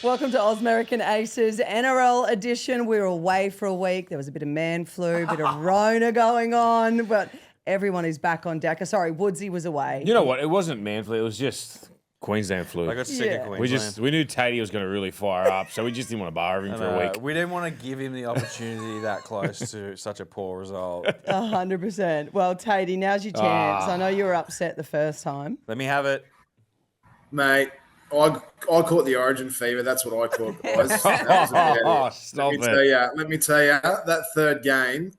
Welcome to American Aces NRL edition. We were away for a week. There was a bit of man flu, a bit of Rona going on, but everyone is back on deck. Sorry, Woodsy was away. You know what? It wasn't man flu. It was just Queensland flu. I got sick of Queensland. We knew Tatey was going to really fire up, so we just didn't want to bar him for a week. We didn't want to give him the opportunity that close to such a poor result. 100%. Well, Tatey, now's your chance. I know you were upset the first time. Let me have it. Mate, I caught the origin fever. That's what I caught, guys. Stop it. Let me tell you, that third game,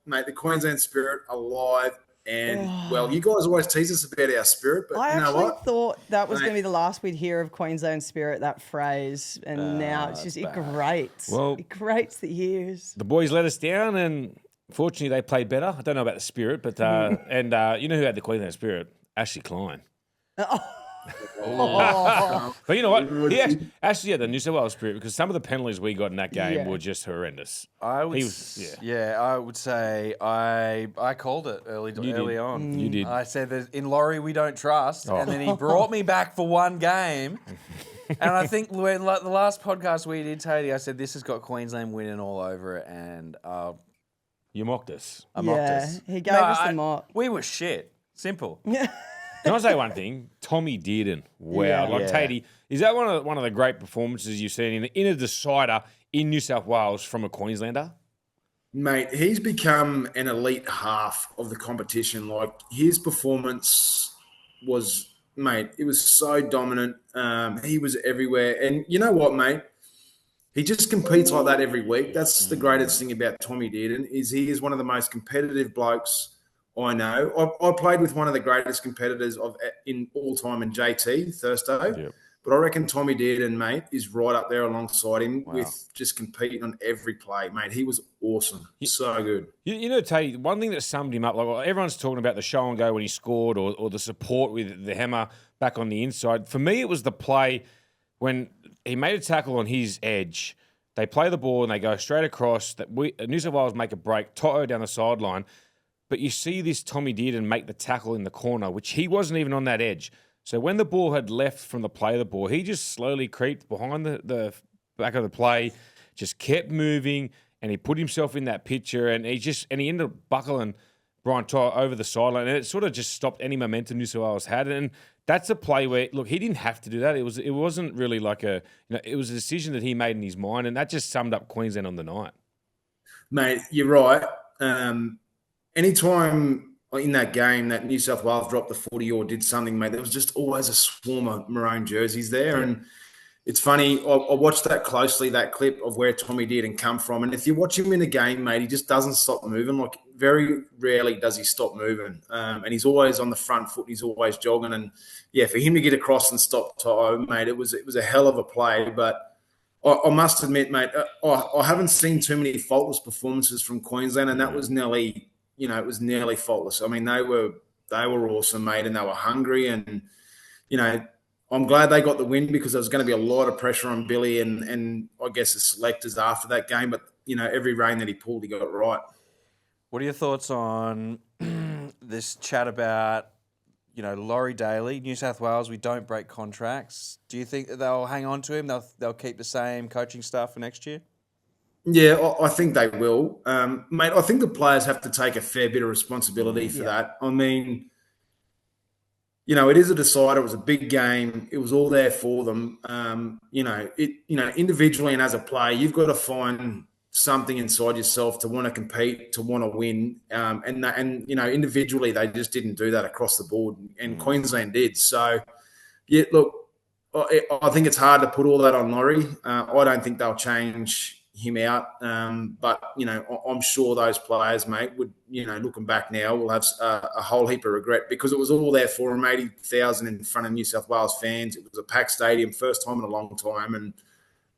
mate, the Queensland spirit alive. And, well, you guys always tease us about our spirit, but I you know actually what? thought that was going to be the last we'd hear of Queensland spirit, that phrase. And now it's just, it grates. Well, it grates the ears. The boys let us down, and fortunately they played better. I don't know about the spirit, but you know who had the Queensland spirit? Ashley Klein. But you know what? He actually had the New South Wales spirit because some of the penalties we got in that game were just horrendous. I would say I called it early on. You did. I said that in Laurie we don't trust, and then he brought me back for one game. And I think when the last podcast we did, Tatey, I said this has got Queensland winning all over it, and you mocked us. I mocked us. He gave us the mock. We were shit. Simple. Can I say one thing? Tommy Dearden. Wow. Tatey, is that one of the great performances you've seen in a decider in New South Wales from a Queenslander? Mate, he's become an elite half of the competition. Like, his performance was, mate, it was so dominant. He was everywhere. And you know what, mate? He just competes like that every week. That's the greatest thing about Tommy Dearden, is he is one of the most competitive blokes I know. I played with one of the greatest competitors in all time in JT, Thursto. Yep. But I reckon Tommy Dearden, mate, is right up there alongside him with just competing on every play, mate. He was awesome. So good. You know, Tate, one thing that summed him up, like everyone's talking about the show and go when he scored or the support with the hammer back on the inside. For me, it was the play when he made a tackle on his edge. They play the ball and they go straight across. New South Wales make a break, Toto down the sideline. But you see this Tommy Dearden make the tackle in the corner, which he wasn't even on that edge. So when the ball had left from the play of the ball, he just slowly creeped behind the back of the play, just kept moving, and he put himself in that picture, and he ended up buckling Brent Tate over the sideline, and it sort of just stopped any momentum New South Wales had. And that's a play where, look, he didn't have to do that. It wasn't really like it was a decision that he made in his mind, and that just summed up Queensland on the night. Mate, you're right. Anytime in that game that New South Wales dropped the 40 or did something, mate, there was just always a swarm of maroon jerseys there. Yeah. And it's funny, I watched that closely, that clip of where Tommy Dearden come from. And if you watch him in a game, mate, he just doesn't stop moving. Like, very rarely does he stop moving. And he's always on the front foot. He's always jogging. And, yeah, for him to get across and stop Toto, mate, it was a hell of a play. But I must admit, mate, I haven't seen too many faultless performances from Queensland, and that was nearly – it was nearly faultless. I mean, they were awesome, mate, and they were hungry. And, I'm glad they got the win because there was going to be a lot of pressure on Billy and I guess the selectors after that game. But, every rein that he pulled, he got it right. What are your thoughts on this chat about, Laurie Daly, New South Wales, we don't break contracts? Do you think that they'll hang on to him? They'll keep the same coaching staff for next year? Yeah, I think they will. Mate, I think the players have to take a fair bit of responsibility for that. I mean, it is a decider. It was a big game. It was all there for them. Individually and as a player, you've got to find something inside yourself to want to compete, to want to win. Individually, they just didn't do that across the board, and Queensland did. So, yeah, look, I think it's hard to put all that on Laurie. I don't think they'll change him out. But, I'm sure those players, mate, would, looking back now, will have a whole heap of regret because it was all there for them, 80,000 in front of New South Wales fans. It was a packed stadium, first time in a long time, and,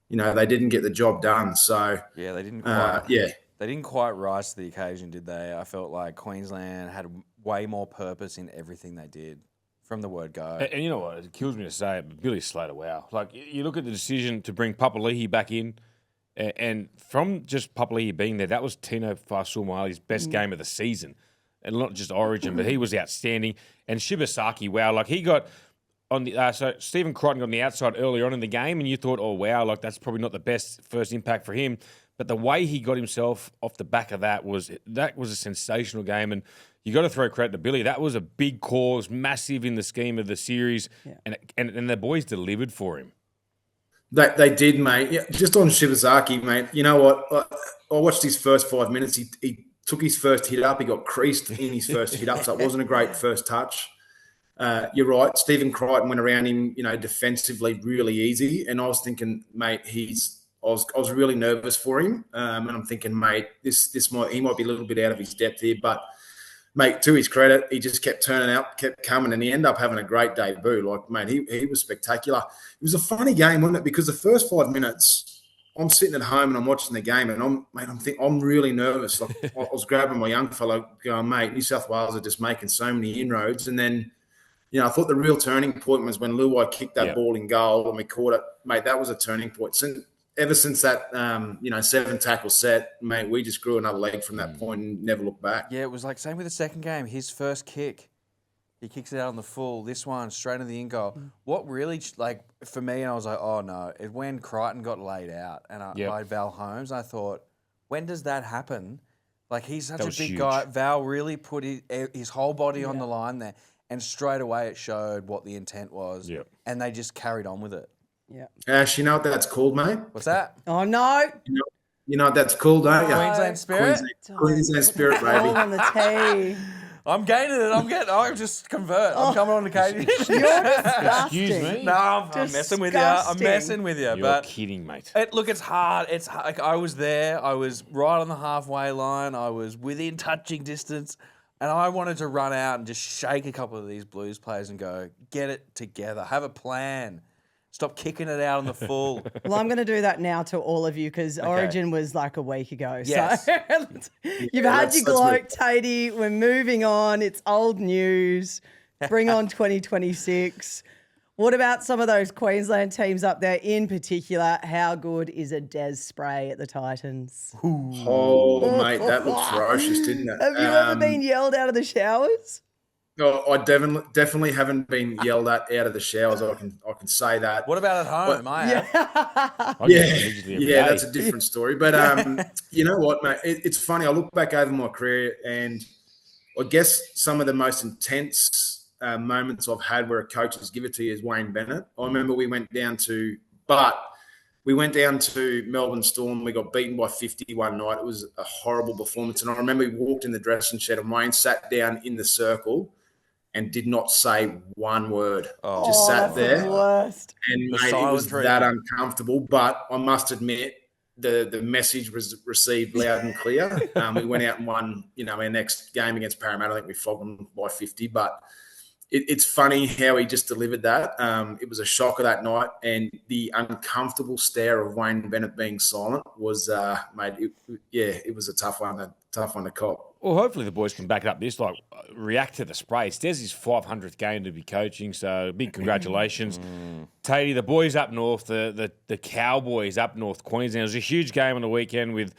they didn't get the job done. So, yeah, they didn't quite. They didn't quite rise to the occasion, did they? I felt like Queensland had way more purpose in everything they did from the word go. And you know what? It kills me to say it, but Billy Slater, wow. Like, you look at the decision to bring Papali'i back in, and from just Papali'i being there, that was Tino Fa'asuamale's best game of the season. And not just Origin, but he was outstanding. And Shibasaki, wow, like he got on the so Stephen Crichton got on the outside earlier on in the game, and you thought, oh wow, like that's probably not the best first impact for him. But the way he got himself off the back of that was a sensational game, and you got to throw credit to Billy. That was a big cause, massive in the scheme of the series, and the boys delivered for him. They did, mate. Yeah, just on Shibazaki, mate. You know what? I watched his first 5 minutes. He took his first hit up. He got creased in his first hit up, so it wasn't a great first touch. You're right. Stephen Crichton went around him, defensively really easy, and I was thinking, mate, I was really nervous for him, and I'm thinking, mate, he might be a little bit out of his depth here, but mate, to his credit, he just kept turning out, kept coming, and he ended up having a great debut. Like, mate, he was spectacular. It was a funny game, wasn't it? Because the first 5 minutes, I'm sitting at home and I'm watching the game, and I'm really nervous. Like, I was grabbing my young fellow, going, mate, New South Wales are just making so many inroads, and then. I thought the real turning point was when Luai kicked that ball in goal and we caught it. Mate, that was a turning point. Ever since that, 7 tackle set, mate, we just grew another leg from that point and never looked back. Yeah, it was like same with the second game. His first kick, he kicks it out on the full. This one, straight in the in goal. What really, for me, and I was like, oh, no, it when Crichton got laid out by Val Holmes, I thought, when does that happen? Like, he's such a big huge guy. Val really put his whole body on the line there. And straight away it showed what the intent was. Yep. And they just carried on with it. Yeah. Ash, you know what that's called, mate? What's that? Oh, no. You know what that's called, don't you? Queensland Spirit? Queensland Spirit, baby. On the tee. I'm gaining it. I'm just convert. I'm coming on to Katie. You're disgusting. Excuse me? No, I'm messing with you. I'm messing with you. You're kidding, mate. It's hard. It's hard. Like, I was there. I was right on the halfway line. I was within touching distance. And I wanted to run out and just shake a couple of these Blues players and go, get it together. Have a plan. Stop kicking it out on the full. Well, I'm going to do that now to all of you because Origin was like a week ago. Yes. So you've had your gloat, Tatey. We're moving on. It's old news. Bring on 2026. What about some of those Queensland teams up there in particular? How good is a Des spray at the Titans? Oh, mate, that looked ferocious, didn't it? Have you ever been yelled out of the showers? No, I definitely haven't been yelled at out of the showers. I can say that. What about at home? Yeah, that's a different story. But you know what, mate? It's funny. I look back over my career, and I guess some of the most intense moments I've had where a coach has given it to you is Wayne Bennett. I remember we went down to Melbourne Storm. We got beaten by 50 one night. It was a horrible performance. And I remember we walked in the dressing shed and Wayne sat down in the circle and did not say one word. Just sat there. The worst. And mate, it was that uncomfortable. But I must admit, the message was received loud and clear. We went out and won, our next game against Parramatta. I think we flogged them by 50. But it's funny how he just delivered that. It was a shocker that night, and the uncomfortable stare of Wayne Bennett being silent was, mate. It was a tough one to cop. Well, hopefully the boys can back it up. React to the spray. It's Desi's 500th game to be coaching, so big congratulations, Tatey. The boys up north, the Cowboys up north, Queensland. It was a huge game on the weekend with,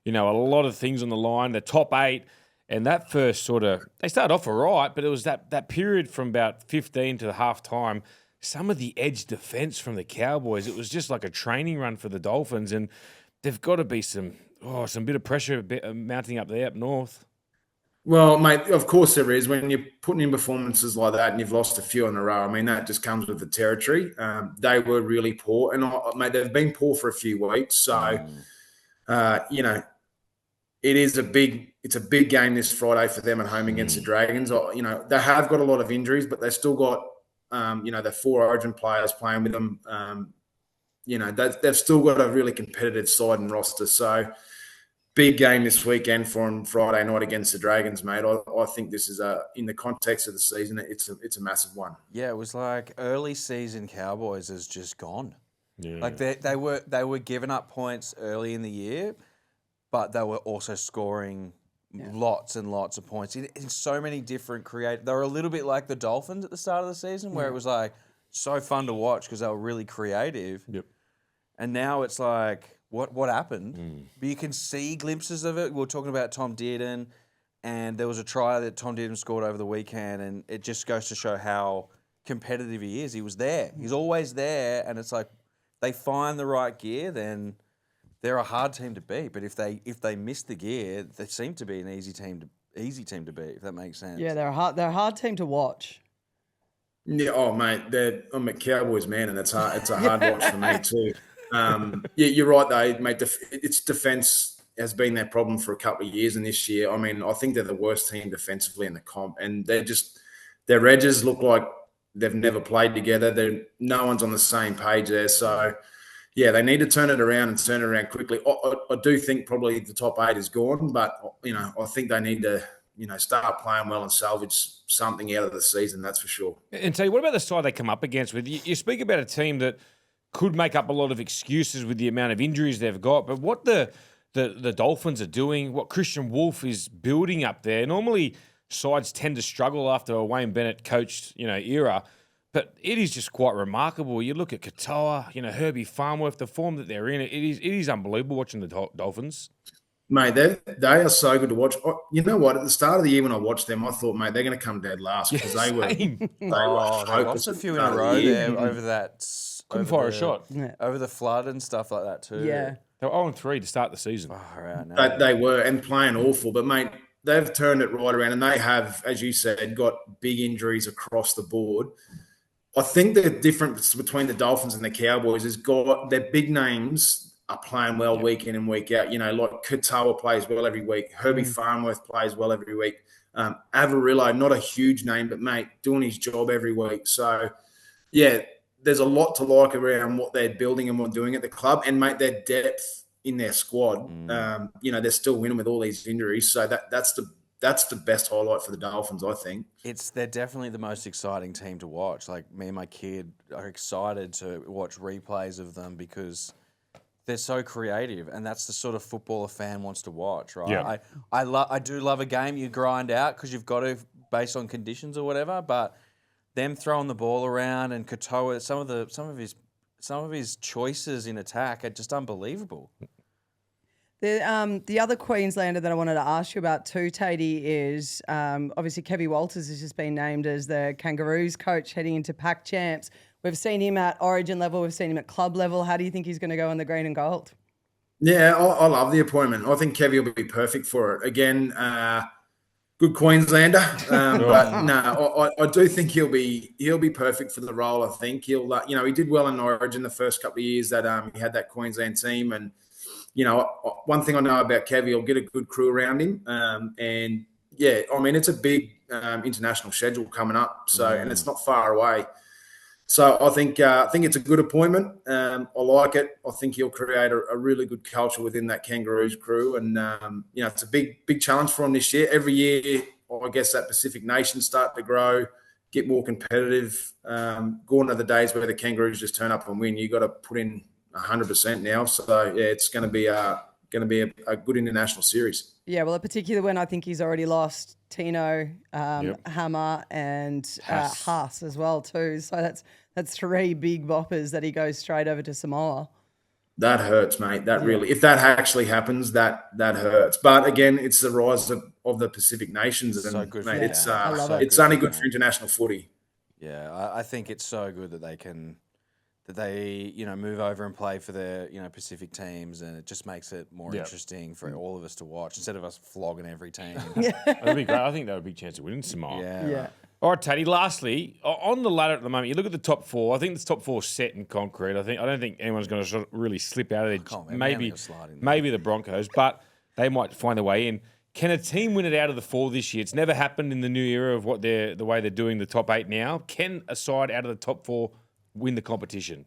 a lot of things on the line. The top 8. And that first they started off all right, but it was that period from about 15 to the half time, some of the edge defense from the Cowboys, it was just like a training run for the Dolphins, and there've got to be some bit of pressure mounting up there up north. Well, mate, of course there is. When you're putting in performances like that and you've lost a few in a row, I mean, that just comes with the territory. They were really poor, and, mate, they've been poor for a few weeks. So, it's a big game this Friday for them at home against the Dragons. They have got a lot of injuries, but they've still got, the 4 Origin players playing with them. They've still got a really competitive side and roster. So, big game this weekend for them Friday night against the Dragons, mate. I think this is in the context of the season, it's a massive one. Yeah, it was like early season Cowboys is just gone. Yeah. Like they were giving up points early in the year, but they were also scoring lots and lots of points in so many different creative. They were a little bit like the Dolphins at the start of the season, where it was like so fun to watch because they were really creative. Yep. And now it's like, what happened? But you can see glimpses of it. We were talking about Tom Dearden, and there was a try that Tom Dearden scored over the weekend, and it just goes to show how competitive he is. He was there. He's always there, and it's like they find the right gear, then they're a hard team to beat. But if they miss the gear, they seem to be an easy team to beat. If that makes sense. Yeah, they're a hard team to watch. Yeah, oh mate, I'm a Cowboys man, and it's a hard watch for me too. Yeah, you're right though, mate. Its defense has been their problem for a couple of years, and this year, I mean, I think they're the worst team defensively in the comp, and their edges look like they've never played together. No one's on the same page there, so yeah, they need to turn it around and turn it around quickly. I do think probably the top 8 is gone, but I think they need to start playing well and salvage something out of the season. That's for sure. And tell you, what about the side they come up against with? You speak about a team that could make up a lot of excuses with the amount of injuries they've got, but what the Dolphins are doing, what Christian Wolf is building up there. Normally, sides tend to struggle after a Wayne Bennett coached, era, but it is just quite remarkable. You look at Katoa, Herbie Farnworth, the form that they're in. It is unbelievable watching the Dolphins. Mate, they are so good to watch. You know what? At the start of the year when I watched them, I thought, mate, they're going to come dead last because they were They lost a few in a row there over that. Couldn't fire a shot. Yeah. Over the flood and stuff like that too. Yeah. They were 0-3 to start the season. Oh, right, no. They were, and playing awful. But, mate, they've turned it right around, and they have, as you said, got big injuries across the board. I think the difference between the Dolphins and the Cowboys is their big names are playing well week in and week out. Like Katoa plays well every week. Herbie Farnworth plays well every week. Avarillo, not a huge name, but, mate, doing his job every week. So, yeah, there's a lot to like around what they're building and what they're doing at the club. And, mate, their depth in their squad, they're still winning with all these injuries. So that's the best highlight for the Dolphins, I think. They're definitely the most exciting team to watch. Like, me and my kid are excited to watch replays of them because they're so creative, and that's the sort of football a fan wants to watch, right? Yeah. I do love a game you grind out because you've got to based on conditions or whatever, but them throwing the ball around and Katoa, some of his choices in attack are just unbelievable. The other Queenslander that I wanted to ask you about too, Tatey, is obviously Kevy Walters has just been named as the Kangaroos coach heading into Pac Champs. We've seen him at Origin level. We've seen him at club level. How do you think he's going to go in the green and gold? Yeah, I love the appointment. I think Kevy will be perfect for it. Again, good Queenslander, but no, I do think he'll be perfect for the role. I think he'll, he did well in Origin the first couple of years that he had that Queensland team, and one thing I know about Kevy, he'll get a good crew around him, and yeah, I mean it's a big international schedule coming up, so and it's not far away. So I think it's a good appointment. I like it. I think he'll create a really good culture within that Kangaroos crew, and it's a big challenge for him this year. Every year, I guess that Pacific nations start to grow, get more competitive. Gone are the days where the Kangaroos just turn up and win. You got to put in 100% now. So yeah, it's going to be a good international series. Yeah, well, a particular one, I think he's already lost Tino, Hammer, and Haas as well too. So that's 3 big boppers that he goes straight over to Samoa. That hurts, mate. That really, if that actually happens, that hurts. But again, it's the rise of the Pacific nations, and so good, mate, it's it. Only good for international footy. Yeah, I think it's so good that they move over and play for their Pacific teams, and it just makes it more interesting for all of us to watch instead of us flogging every team. That'd be great. I think they have a big chance of winning Samoa. Yeah. All right, Teddy. Lastly, on the ladder at the moment, you look at the top 4. I think this top 4 set in concrete. I don't think anyone's going to sort of really slip out of there. Maybe the Broncos, but they might find their way in. Can a team win it out of the 4 this year? It's never happened in the new era of the way they're doing the top 8 now. Can a side out of the top 4 win the competition?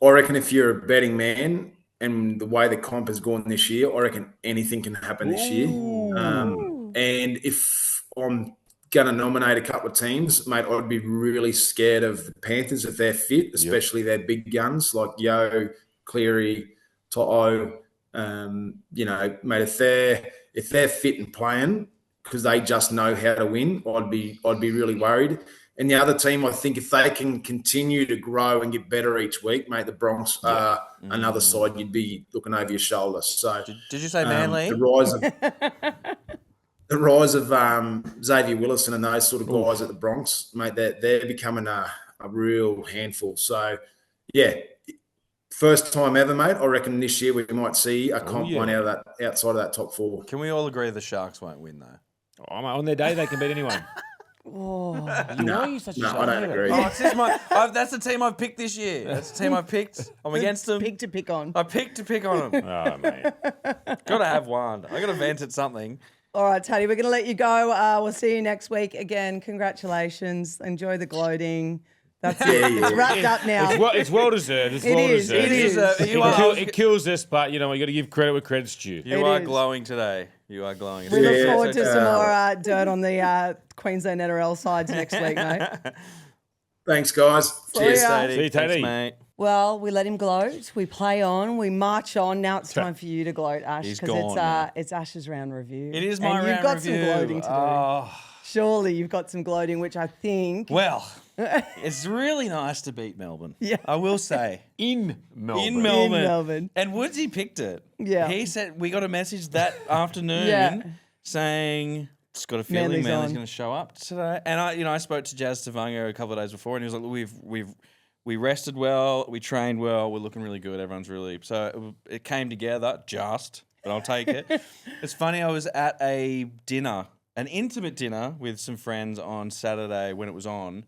I reckon if you're a betting man and the way the comp has gone this year, I reckon anything can happen this year. And if I'm going to nominate a couple of teams, mate, I'd be really scared of the Panthers if they're fit, especially their big guns like Yo, Cleary, To'o. Mate, if they're fit and playing because they just know how to win, I'd be really worried. And the other team, I think, if they can continue to grow and get better each week, mate, the Bronx are another side you'd be looking over your shoulder. So, did you say Manly? The rise of the rise of Xavier Willison and those sort of guys at the Bronx, mate, they're becoming a real handful. So, yeah, first time ever, mate. I reckon this year we might see a comp one outside of that top 4. Can we all agree the Sharks won't win, though? Oh, mate, on their day, they can beat anyone. Why are you such a I don't agree. Oh, it's just that's the team I've picked this year. That's the team I've picked. I'm against them. Pick to pick on. I picked to pick on them. Oh, mate. Got to have one. I got to vent at something. All right, Tony, we're going to let you go. We'll see you next week. Again, congratulations. Enjoy the gloating. That's it. It's wrapped up now. It's well deserved. It's well deserved. It is. It kills us, but, you got to give credit where credit's due. You are glowing today. You are glowing. We look forward to some more dirt on the Queensland NRL sides next week, mate. Thanks, guys. Cheers. See you, Thanks, Tatey. Mate. Well, we let him gloat. We play on. We march on. Now it's time for you to gloat, Ash, because it's Ash's round review. It is my round review. You've got review. some gloating to do. Surely you've got some gloating, which I think... Well, it's really nice to beat Melbourne. Yeah. I will say. In Melbourne. In Melbourne. In Melbourne. And Woodsy picked it. Yeah. He said, we got a message that afternoon saying, just got a feeling Manly's going to show up today. And I spoke to Jazz Tavanga a couple of days before, and he was like, we rested well, we trained well, we're looking really good, everyone's really... So it came together, but I'll take it. It's funny, I was at a dinner, an intimate dinner with some friends on Saturday when it was on,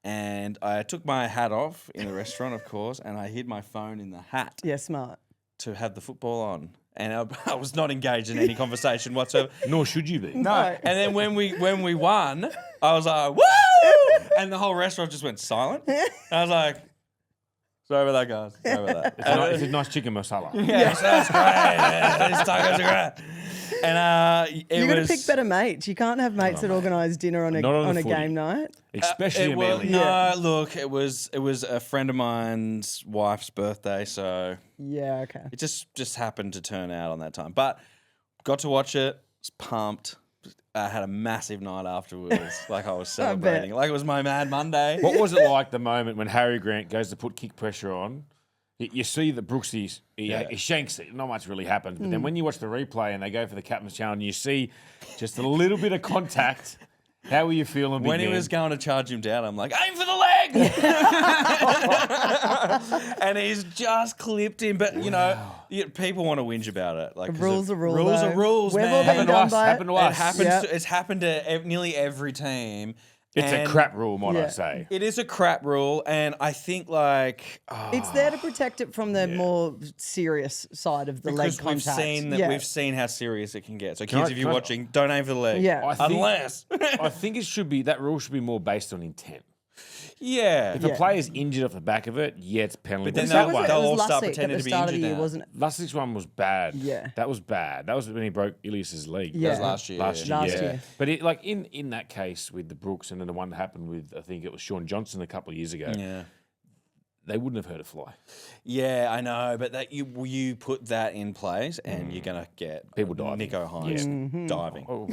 and I took my hat off in the restaurant, of course, and I hid my phone in the hat. Yeah, smart. To have the football on. And I was not engaged in any conversation whatsoever. Nor should you be. No. And then when we won, I was like, woo! And the whole restaurant just went silent. And I was like, sorry about that, guys. Sorry about that. It's a nice chicken masala. Yeah, that's great. These tacos are great. And You've got to pick better mates. You can't have mates that organise dinner on a game night. Especially in Manly. No, look, it was a friend of mine's wife's birthday, so yeah, okay. It just happened to turn out on that time. But got to watch it, was pumped. I had a massive night afterwards, like I was celebrating. Like it was my Mad Monday. What was it like the moment when Harry Grant goes to put kick pressure on? You see that Brooksy, he shanks it. Not much really happens. But then when you watch the replay and they go for the captain's challenge, you see just a little bit of contact. How were you feeling? When he was going to charge him down, I'm like, aim for the leg! And he's just clipped him. But, people want to whinge about it. Like rules are rules. Rules are rules, We've man. all been done by it. It's happened to nearly every team. It's a crap rule, might I say. It is a crap rule, and I think it's there to protect it from the more serious side of the leg contact. We've seen how serious it can get. So kids, if you're watching, don't aim for the leg. Yeah. I think that rule should be more based on intent. Yeah. If a player's injured off the back of it, it's penalty. But then they'll all start pretending to be injured now. Wasn't it? Lustig's one was bad. Yeah. That was bad. That was when he broke Ilias's leg. Yeah. That was last year. But in that case with the Brooks and then the one that happened with, I think it was Sean Johnson a couple of years ago. Yeah. They wouldn't have hurt a fly. Yeah, I know, but that you put that in place, and you're gonna get People diving. Nico Hines diving. Oh,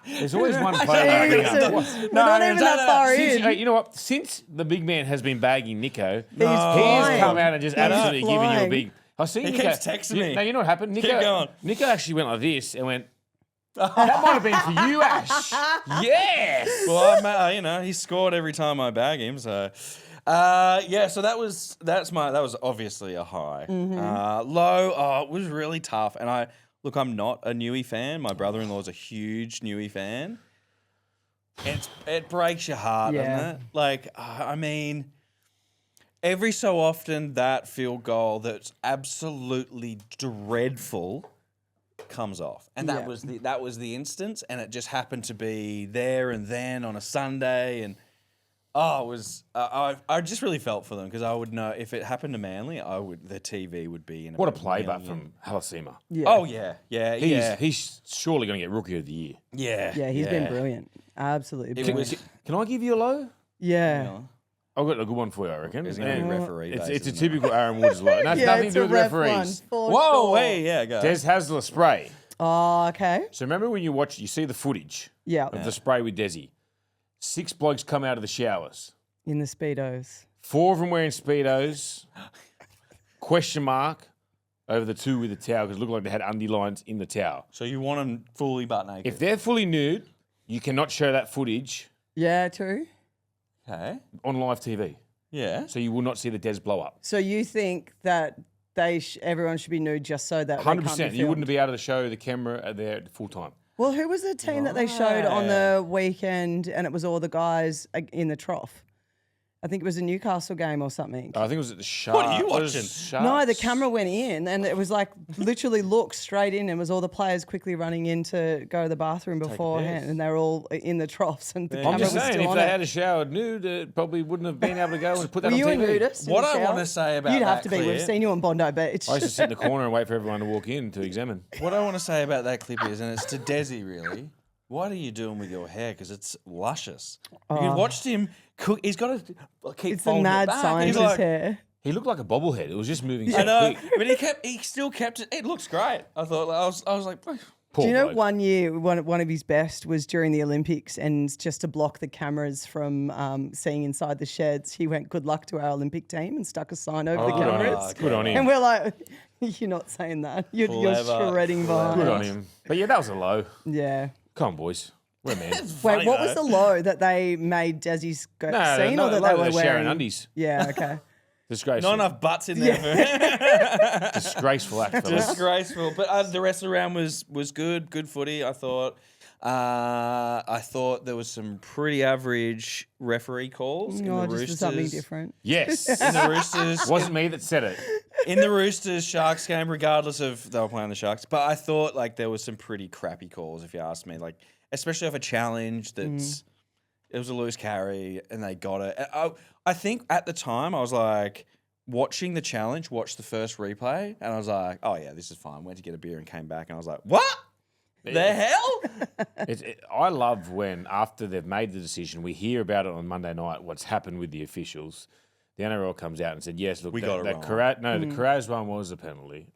there's always one player. We're not even that far in. You know what? Since the big man has been bagging Nico, He's he has flying. come out and just absolutely giving you a flying. big. I see He Nico. keeps texting me. No, you know what happened? Keep going. Nico actually went like this and went. That might have been for you, Ash. Yes. Well, he scored every time I bag him, so. So that was obviously a high. Low, it was really tough. And I'm not a Newey fan. My brother-in-law is a huge Newey fan. It breaks your heart, doesn't it? Every so often that field goal that's absolutely dreadful comes off, and that was the instance, and it just happened to be there and then on a Sunday, and. It was. I just really felt for them because I would know if it happened to Manly, the TV would be in. What a play, but from Halasima. Yeah. Oh yeah. He's surely going to get Rookie of the Year. Yeah, he's been brilliant. Absolutely brilliant. Can I give you a low? Yeah. I've got a good one for you, I reckon. It's going to be referee. It's a typical Aaron Woods low. Nothing to do with referees. Whoa, hey, go. Des Hasler spray. Oh, okay. So remember when you see the footage of the spray with Desi. 6 blokes come out of the showers. In the Speedos. 4 of them wearing Speedos. Question mark. over the two with the towel because it looked like they had undie lines in the towel. So you want them fully butt naked? If they're fully nude, you cannot show that footage Yeah, true. Okay. on live TV. Yeah. So you will not see the Des blow up. So you think that everyone should be nude just so that 100%. You wouldn't be able to show the camera there full time. Well, who was the team that they showed on the weekend and it was all the guys in the trough? I think it was a Newcastle game or something. I think it was at the Sharks. What are you watching? No, the camera went in and it was like literally looked straight in and was all the players quickly running in to go to the bathroom beforehand and they were all in the troughs and the camera I'm just was saying, still if on they it. had a showered nude, it probably wouldn't have been able to go and put that Were on you TV. a nudist? in What the I shower? want to say about You'd that have to be. clip, We've seen you on Bondi Beach. I used to sit in the corner and wait for everyone to walk in to examine. What I want to say about that clip is, and it's to Desi really, what are you doing with your hair? Because it's luscious. You watched him cook. He's got to keep It's the folding it mad back. scientist He's like, hair. He looked like a bobblehead. It was just moving so I know, quick. but he still kept it. It looks great. I thought I was like, Poor Do you know bloke. one year, one of his best was during the Olympics, and just to block the cameras from seeing inside the sheds, he went, "Good luck to our Olympic team," and stuck a sign over the good on him. cameras. Good on him. And we're like, "You're not saying that. You're Clever, shredding behind." Good on him. But yeah, that was a low. Yeah. Come on, boys. We're men. Wait, what was the low that they made Desi's No, scene, no, or that low they that were they're wearing? sharing undies. Yeah. Okay. Disgraceful. not enough butts in there. For Disgraceful act, fellas. Disgraceful. But the rest of the round was good. Good footy, I thought. I thought there was some pretty average referee calls in No, the just for Roosters. something different. Yes. In the Roosters. Wasn't me that said it. In the Roosters Sharks game, regardless of they were playing the Sharks. But I thought like there was some pretty crappy calls, if you ask me. Like, especially off a challenge that's it was a loose carry and they got it. I think at the time I was like watching the challenge, watched the first replay, and I was like, oh yeah, this is fine. Went to get a beer and came back and I was like, what? The hell? I love when after they've made the decision, we hear about it on Monday night, what's happened with the officials. The NRL comes out and said, yes, look, We got it wrong. the Carraz one was a penalty.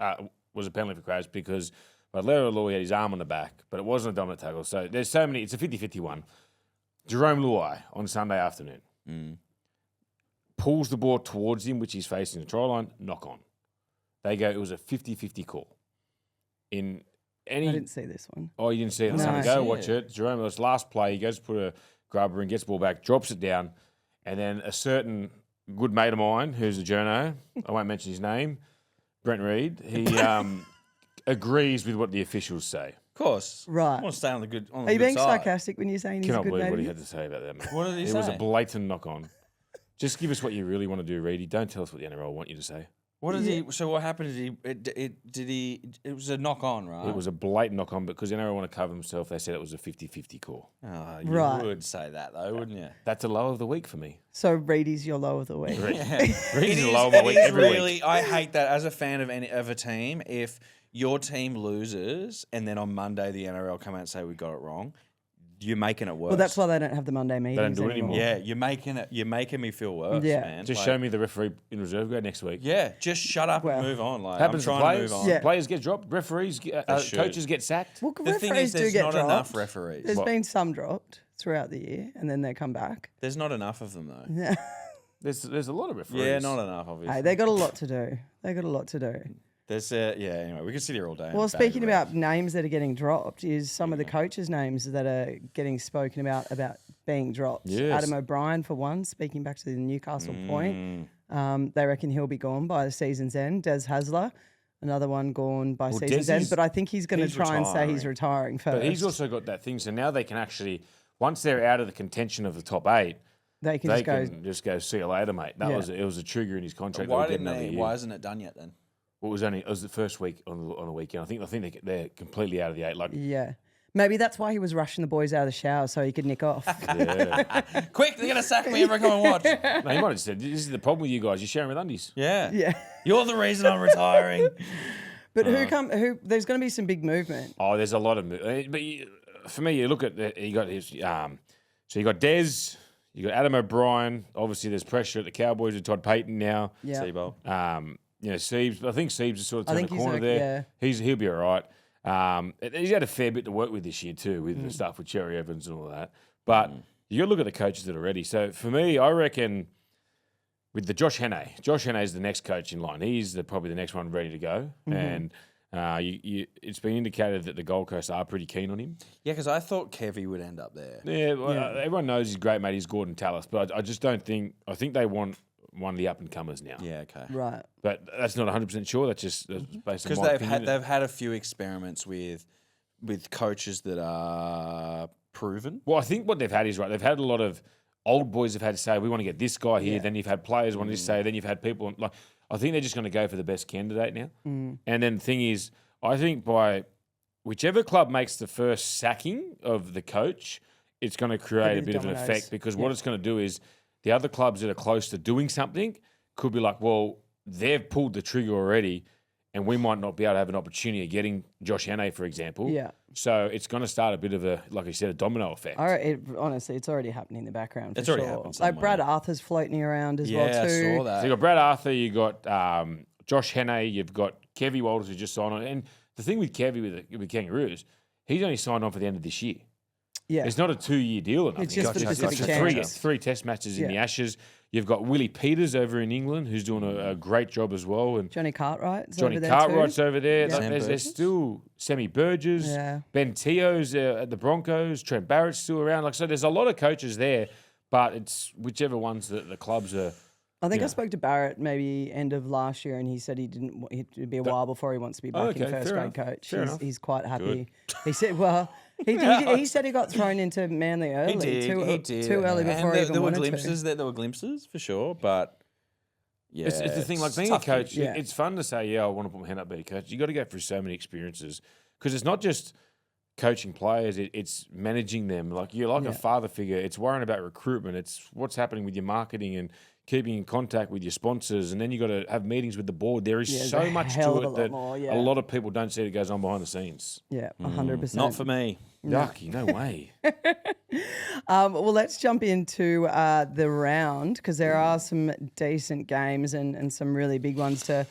Was a penalty for Carraz because Valero Luai had his arm on the back, but it wasn't a dominant tackle. So there's so many, it's a 50-50 one. Jerome Luai on Sunday afternoon pulls the ball towards him, which he's facing the try line, knock on. They go, it was a 50-50 call. In any, I didn't see this one. Oh, you didn't see it? No. Go watch it. Jerome, it was last play. He goes to put a grubber and gets the ball back, drops it down, and then a certain good mate of mine, who's a journo, I won't mention his name, Brent Reed, he agrees with what the officials say. Of course. Right. I want to stay on the good on the Are you good being side. sarcastic when you're saying he's a Cannot good believe what he mate? had to say about that, mate. What did he It say? was a blatant knock on. Just give us what you really want to do, Reedy. Don't tell us what the NRL want you to say. What did he? So what happened? It was a knock on, right? It was a blatant knock on because the NRL want to cover himself. They said it was a 50-50 call. Oh, you Right. would say that though, wouldn't you? That's a low of the week for me. So Reedy's your low of the week. Reedy's a low of the week every week. I hate that as a fan of a team. If your team loses and then on Monday the NRL come out and say we got it wrong, you're making it worse. Well, that's why they don't have the Monday meetings do it anymore. Yeah, you're making me feel worse. Yeah. man. Just Like, show me the referee in reserve grade next week. Yeah, just shut up Well, and move on. Like Happens I'm to trying players. to move on. Yeah. Players get dropped. Referees, should. coaches get sacked. Well, The thing referees is, do there's get not dropped. enough referees. There's What? been some dropped throughout the year, and then they come back. There's not enough of them though. Yeah. There's a lot of referees. Yeah, not enough. Obviously, Hey, they got a lot to do. They got a lot to do. There's Anyway, we could sit here all day. Well, and speaking bang about names that are getting dropped, is some of the coaches' names that are getting spoken about being dropped. Yes. Adam O'Brien, for one, speaking back to the Newcastle Mm. point. They reckon he'll be gone by the season's end. Des Hasler, another one gone by season's Des end. is- But I think he's going to he's try and say he's retiring first. But he's also got that thing. So now they can actually, once they're out of the contention of the top 8, they can they just go. just go, see you later, mate. That Yeah. it was a trigger in his contract. Why that would get didn't another they? year. Why isn't it done yet then? Well, it was the first week on the weekend. I think they're completely out of the 8. Like, Yeah. Maybe that's why he was rushing the boys out of the shower so he could nick off. yeah. Quick, they're gonna sack me. Everyone come and watch. No, you might have said, this is the problem with you guys. You're sharing with undies. Yeah, Yeah. You're the reason I'm retiring. But who? There's going to be some big movement. Oh, there's a lot of, but for me, you look at you got his, so you got Des, you got Adam O'Brien. Obviously, there's pressure at the Cowboys with Todd Payton now. Yeah. Seabold. Siebes. I think Siebes has sort of I turned think the he's corner like- there. He'll be all right. He's had a fair bit to work with this year too, with the stuff with Cherry Evans and all that. But you got to look at the coaches that are ready. So for me, I reckon with the Josh Hannay. Josh Hannay is the next coach in line. He's probably the next one ready to go. And it's been indicated that the Gold Coast are pretty keen on him. Yeah, because I thought Kevy would end up there. Yeah, well, everyone knows he's great, mate. He's Gordon Tallis. But I just don't think – I think they want one of the up-and-comers now. Yeah, okay. Right. But that's not 100% sure. That's just based on Because my opinion. they've had a few experiments with coaches that are proven. Well, I think what they've had is right. They've had a lot of old boys have had to say, we want to get this guy here. Then you've had players wanting to say, then you've had people like, I think they're just going to go for the best candidate now. And then the thing is, I think by whichever club makes the first sacking of the coach, it's going to create a bit of an effect because what it's going to do is the other clubs that are close to doing something could be like, well, they've pulled the trigger already and we might not be able to have an opportunity of getting Josh Hannay, for example. Yeah. So it's going to start a bit of a, like you said, a domino effect. Honestly, it's already happening in the background. It's for already sure. happened Like somewhere. Brad Arthur's floating around as well too. I saw that. So you got Brad Arthur, you got Josh Hannay, you've got Kevy Walters who just signed on. And the thing with Kevy with Kangaroos, he's only signed on for the end of this year. Yeah. It's not a 2-year deal or nothing. It's just for specific three test matches in the Yeah. Ashes. You've got Willie Peters over in England who's doing a great job as well. And Johnny Cartwright's Johnny over there Cartwright's too. over there. Yeah. Like, Sam there's Burgess? still Sammy Burgess. Yeah. Ben Teo's at the Broncos. Trent Barrett's still around. Like so, there's a lot of coaches there, but it's whichever ones that the clubs are. I think Yeah. I spoke to Barrett maybe end of last year, and he said it'd be a while before he wants to be back in okay, first fair grade enough. coach. Fair enough. He's quite happy. He said, well, he said he got thrown into Manly early, He did. too early before and he even there were wanted glimpses. There were glimpses for sure, but yeah, It's the thing, like it's being a tough. coach, Yeah. it's fun to say, I want to put my hand up, be a coach. You got to go through so many experiences because it's not just coaching players, it's managing them. Like you're like a father figure. It's worrying about recruitment. It's what's happening with your marketing and keeping in contact with your sponsors. And then you got to have meetings with the board. There is so there's a much hell to of a it lot that more, yeah. a lot of people don't see that goes on behind the scenes. Yeah, 100%. Not for me. Yucky, no way. Well, let's jump into the round because there are some decent games and some really big ones to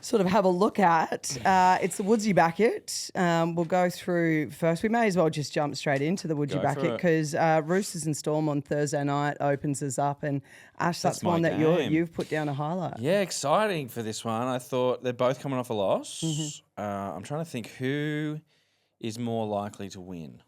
sort of have a look at. It's the Woodsy Bracket. We'll go through first. We may as well just jump straight into the Woodsy Go for Bracket it. because Roosters and Storm on Thursday night opens us up. And Ash, that's my one that game. you've put down a highlight. Yeah, exciting for this one. I thought they're both coming off a loss. I'm trying to think who is more likely to win.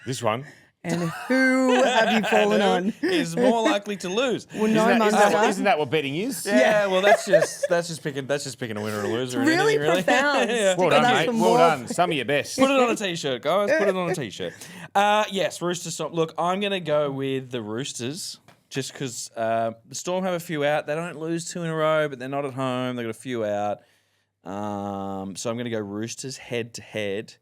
This one. And who have you fallen on? Is more likely to lose. Well, no, Munster. Isn't that what betting is? Yeah, well, that's just picking a winner or a loser. and Really anything, profound. Yeah. Well Sticking done, up mate. for Well more. done. Some of your best. Put it on a t-shirt, guys. Put it on a t-shirt. Yes, Roosters. Storm. Look, I'm going to go with the Roosters just because the Storm have a few out. They don't lose 2 in a row, but they're not at home. They've got a few out. So I'm going to go Roosters head-to-head.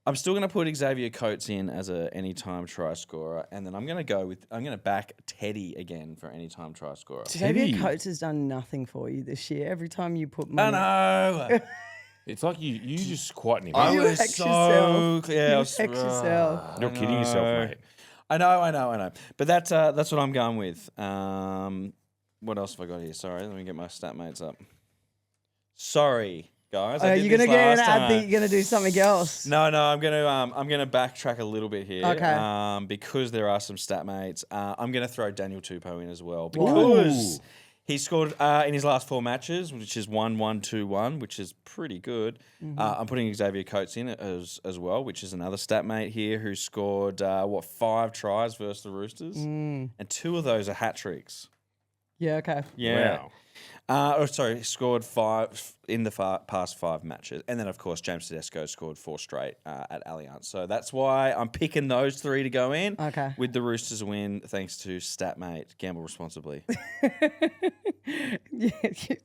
I'm still going to put Xavier Coates in as a anytime try scorer, and then I'm going to back Teddy again for anytime try scorer. Xavier Coates has done nothing for you this year. Every time you put I money. know. It's like you just squatting him. I You was hex so yourself. yeah. You I was, hex yourself. You're kidding yourself, mate. I know. But that's what I'm going with. What else have I got here? Sorry, let me get my stat mates up. Sorry, guys. I did You're this gonna get last an ad time. that you're gonna do something else. No, I'm gonna backtrack a little bit here. Okay. Because there are some stat mates. I'm gonna throw Daniel Tupou in as well because he scored in his last 4 matches, which is 1-1-2-1, which is pretty good. I'm putting Xavier Coates in as well, which is another stat mate here who scored 5 tries versus the Roosters, and 2 of those are hat tricks. Yeah. Okay. Yeah. Wow. Scored 5 in the past 5 matches. And then, of course, James Tedesco scored 4 straight at Allianz. So that's why I'm picking those 3 to go in. Okay. With the Roosters win, thanks to Statmate. Gamble responsibly.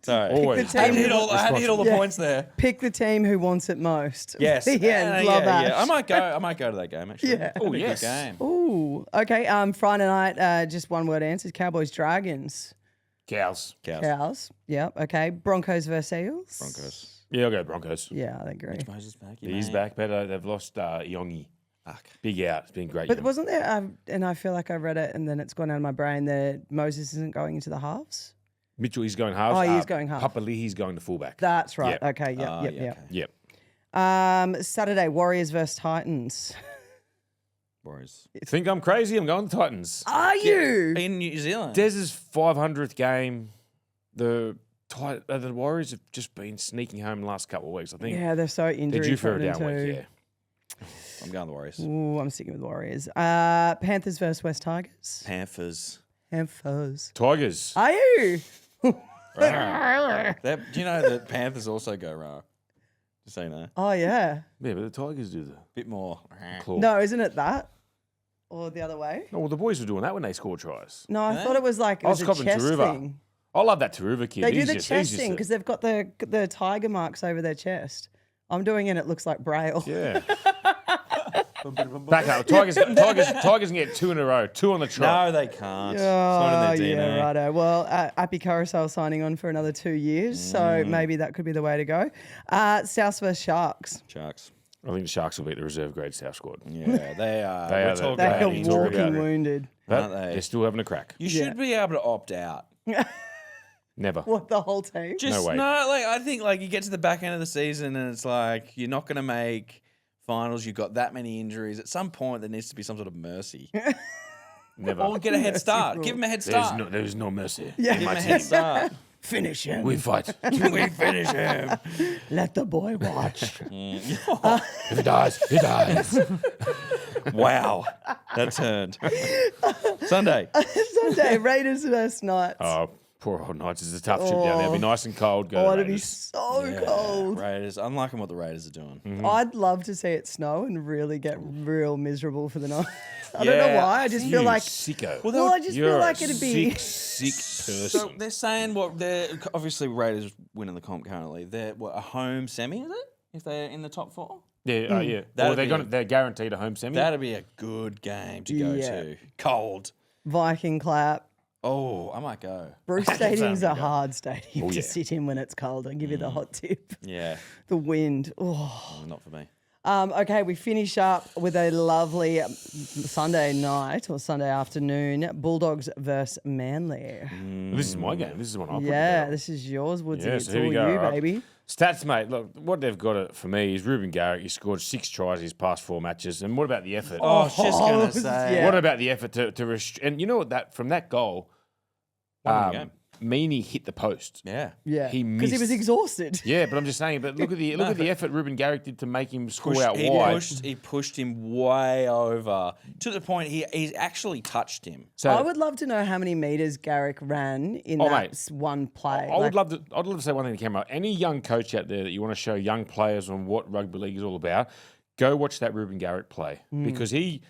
Sorry. Always. I had to hit all the points there. Pick the team who wants it most. Yes. Yeah. Love Ash. I might go to that game, actually. Yeah. That'd be a yes. good game. Ooh. Okay. Friday night. Just one word answers. Cowboys Dragons. Cows. Cows. Yep. Okay. Broncos versus Eels. Broncos. Yeah, I'll go Broncos. Yeah, I agree. Moses back. He's back better. They've lost Yongi. Big out. It's been great. But wasn't there? And I feel like I read it, and then it's gone out of my brain that Moses isn't going into the halves. Mitchell, he's going halves. Oh, he is going half. Papali'i's going to fullback. That's right. Yep. Okay. Yep. Okay. Yep. Saturday Warriors versus Titans. Warriors. Think I'm crazy? I'm going Titans. Are you? In New Zealand. Dez's 500th game. The Warriors have just been sneaking home the last couple of weeks. I think Yeah, they're so they're injury due for a prone down week. too. Yeah. I'm going the Warriors. Ooh, I'm sticking with Warriors. Panthers versus West Tigers. Panthers. Panthers. Tigers. Are you? Do you know that Panthers also go raw? Just so you know. Oh yeah. Yeah, but the Tigers do the Bit more. claw. No, isn't it that? Or the other way? No, well, the boys were doing that when they scored tries. No, I thought it was like it I was was a copping chest Taruva. thing. I love that Taruva kid. They do He's the just- chest he's thing just because they've got the tiger marks over their chest. I'm doing it. It looks like Braille. Yeah. Back up. Tigers can get 2 in a row. 2 on the trot. No, they can't. It's not in their DNA. Yeah, righto. Well, Appy Carousel signing on for another 2 years, so maybe that could be the way to go. South versus Sharks. Sharks. I think the Sharks will beat the reserve grade South squad. Yeah, they are. They We're are talking They about are Talk injury. about walking it. wounded. But Aren't they? they're still having a crack. You should be able to opt out. Never. What, the whole team? Just way. like I think like you get to the back end of the season and it's like you're not going to make finals. You've got that many injuries. At some point, there needs to be some sort of mercy. Never. Or get a head start. Give them a head start. There's no mercy. Yeah. in Give my them a head team. start. Finish him. We fight. we finish him. Let the boy watch. If he dies, he dies. Wow, that turned. Sunday. Sunday, Raiders versus Knights. Oh, poor old Knights. It's a tough trip down there. It'll be nice and cold. Go Oh, to it'd be Raiders. so cold. Raiders. I'm liking what the Raiders are doing. I'd love to see it snow and really get real miserable for the night. I don't know Yeah. why. I just You feel like. sicko. Well, I just You're feel like a it'd be. sick person. So they're saying they're obviously Raiders winning the comp currently. They're a home semi, is it? If they're in the top 4, yeah, yeah. That'd Well, be they're guaranteed a home semi. that'd be a good game to go Yeah. to. Cold. Viking clap. Oh, I might go. Bruce Stadium's a hard stadium to yeah. sit in when it's cold. I'll give you the hot tip. Yeah, The wind. Oh. not for me. Okay, we finish up with a lovely Sunday night or Sunday afternoon. Bulldogs versus Manly. This is my game. This is one I put Yeah, together. this is yours, Woodsy. Yeah, It's so here all we go, you, right? baby. Stats, mate. Look, what they've got it for me is Ruben Garrick. He scored 6 tries his past 4 matches. And what about the effort? Oh, I was just gonna say. yeah. What about the effort to and you know what, from that goal, Won the game. Meany hit the post. Yeah. Yeah, He because he was missed. exhausted. Yeah, but I'm just saying. But look at the effort Ruben Garrick did to make him score out he wide. He pushed him way over to the point he actually touched him. So I would love to know how many meters Garrick ran in that mate. one play. I would love to. I'd love to say one thing to the camera. Any young coach out there that you want to show young players on what rugby league is all about, go watch that Ruben Garrick play because he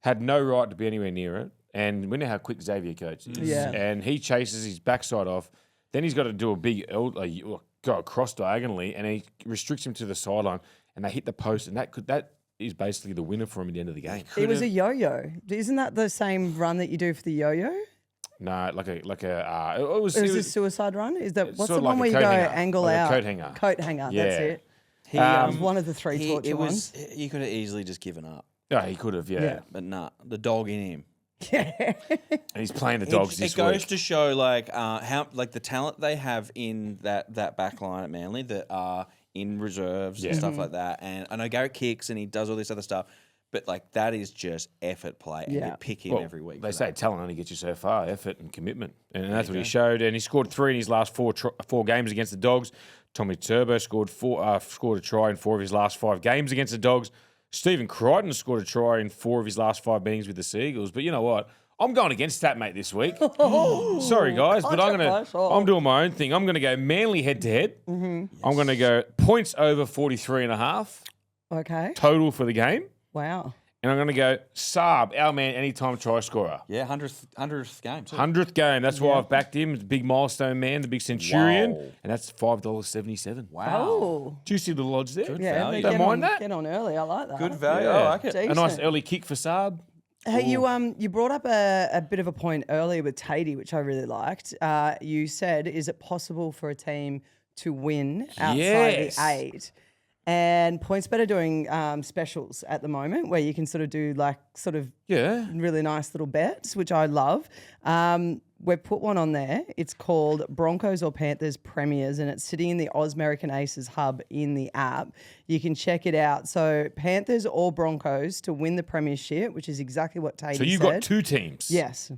had no right to be anywhere near it. And we know how quick Xavier Coates is. Yeah. And he chases his backside off. Then he's got to do a big go across diagonally, and he restricts him to the sideline, and they hit the post, and that is basically the winner for him at the end of the game. It was a yo-yo. Isn't that the same run that you do for the yo-yo? No, it was. Or is this suicide run? Is that what's sort the of one like where a you go coat hanger, angle like a out? coat hanger. Coat hanger. Yeah. That's it. He, It was one of the 3 torture ones. You could have easily just given up, Oh, he could have, yeah. but nah, the dog in him. Yeah. And he's playing the dogs It this goes week. to show how the talent they have in that back line at Manly that are in reserves and stuff like that. And I know Garrett kicks and he does all this other stuff, but that is just effort play. And Yeah. you pick him Well, every week. They for say that. talent only gets you so far, effort and commitment. And that's what he showed. And he scored 3 in his last 4 games against the Dogs. Tommy Turbo scored a try in 4 of his last 5 games against the Dogs. Stephen Crichton scored a try in 4 of his last 5 meetings with the Seagulls. But you know what? I'm going against that, mate, this week. Sorry, guys, but I'm doing my own thing. I'm going to go Manly head-to-head. I'm going to go points over 43.5 Okay. total for the game. Wow. And I'm going to go Saab, our man, anytime try scorer. Yeah, 100th game too. 100th game. That's why I've backed him. It's a big milestone man, the big Centurion. Wow. And that's $5.77. Wow. Oh. Juicy little odds there. Yeah. value. but Don't mind that. Get on early. I like that. Good value. Yeah. I like it. Decent. A nice early kick for Saab. Hey, you brought up a bit of a point earlier with Tatey, which I really liked. You said, is it possible for a team to win outside Yes. the 8? And PointsBet are doing specials at the moment where you can sort of do really nice little bets, which I love. We've put one on there. It's called Broncos or Panthers Premiers, and it's sitting in the American Aces hub in the app. You can check it out. So Panthers or Broncos to win the premiership, which is exactly what Tate said. So you've got two teams. Yes.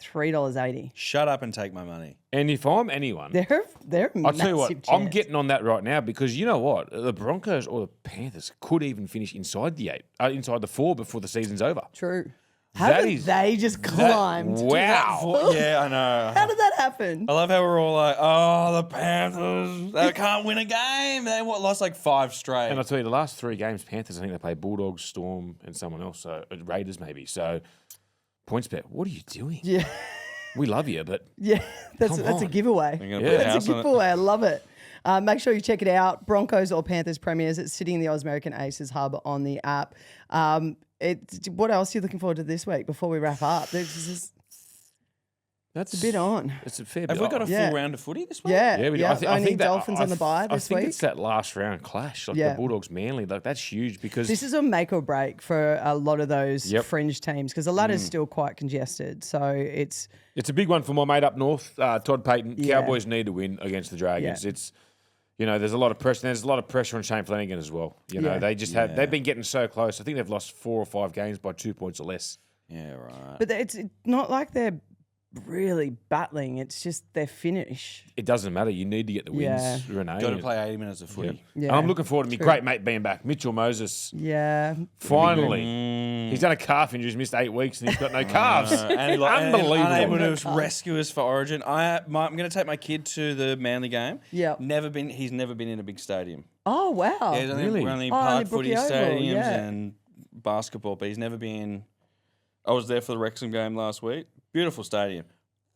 $3.80. Shut up and take my money. And if I'm anyone, They're I'll tell you what, massive I'm chance. getting on that right now because you know what? The Broncos or the Panthers could even finish inside the 4 before the season's over. True. They just climbed? Wow. Yeah, I know. How did that happen? I love how we're all like, oh, the Panthers, they can't win a game. They lost like 5 straight. And I'll tell you, the last 3 games, Panthers, I think they played Bulldogs, Storm, and someone else, so Raiders maybe. So, PointsBet, what are you doing? Yeah. We love you, but Yeah, that's a giveaway. That's a giveaway. I love it. Make sure you check it out. Broncos or Panthers Premiers. It's sitting in the American Aces hub on the app. What else are you looking forward to this week before we wrap up? That's a bit on. It's a fair bit. Have we got a full round of footy this week? Yeah, we do. yeah. I Only think that, Dolphins on the bye this week. I think it's that last round clash, like the Bulldogs Manly. Like that's huge because this is a make or break for a lot of those fringe teams because the ladder's still quite congested. So it's a big one for my mate up north, Todd Payton. Yeah. Cowboys need to win against the Dragons. Yeah. It's there's a lot of pressure. There's a lot of pressure on Shane Flanagan as well. They just they've been getting so close. I think they've lost 4 or 5 games by 2 points or less. Yeah, right. But it's not like they're really battling. It's just their finish. It doesn't matter. You need to get the wins, Renee. Got to play 80 minutes of footy. Yeah. And I'm looking forward to my great mate being back, Mitchell Moses. Yeah. Finally. He's done a calf injury. He's missed 8 weeks and he's got no calves. And Unbelievable. Unable to rescue us for Origin. I'm going to take my kid to the Manly game. Yeah. He's never been in a big stadium. Oh, wow. Yeah, he's only only park Brookie footy Oval, stadiums and basketball, but he's never been. I was there for the Wrexham game last week. Beautiful stadium.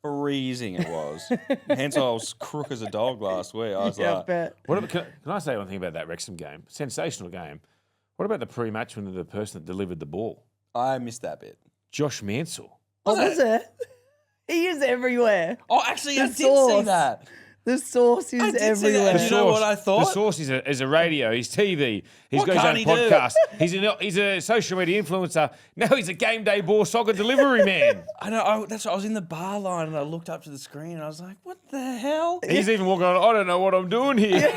Freezing it was. Hence, I was crook as a dog last week. I was like, bet. Can I say one thing about that Wrexham game? Sensational game. What about the pre-match when the person that delivered the ball? I missed that bit. Josh Mansell. Was it? He is everywhere. Oh, actually, I did sauce. see that. The sauce is everywhere. And you know what I thought? The source is a radio. He's TV. He's What got his can't own he do? podcast. He's a social media influencer. Now he's a game day ball soccer delivery man. I know. I was in the bar line and I looked up to the screen and I was like, "What the hell?" He's even walking on. I don't know what I'm doing here.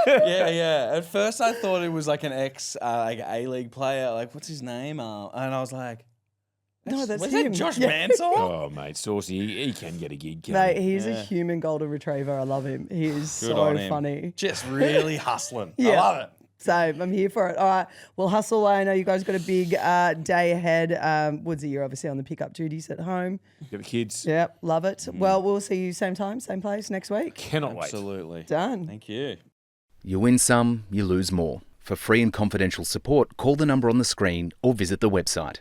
Yeah. At first, I thought it was like an ex A-League player. Like, what's his name? And I was like, No, that's was him. that Josh Yeah. Mansell? Oh, mate, Saucy, he can get a gig. Can't Mate, he? he's a human golden retriever. I love him. He is Good so on him. funny. Just really hustling. I Yeah. love it. So I'm here for it. All right. Well, hustle away. I know you guys got a big day ahead. Woodsy, you're obviously on the pickup duties at home. Get the kids. Yep. Love it. Well, we'll see you same time, same place next week. Cannot wait. Absolutely. Done. Thank you. You win some, you lose more. For free and confidential support, call the number on the screen or visit the website.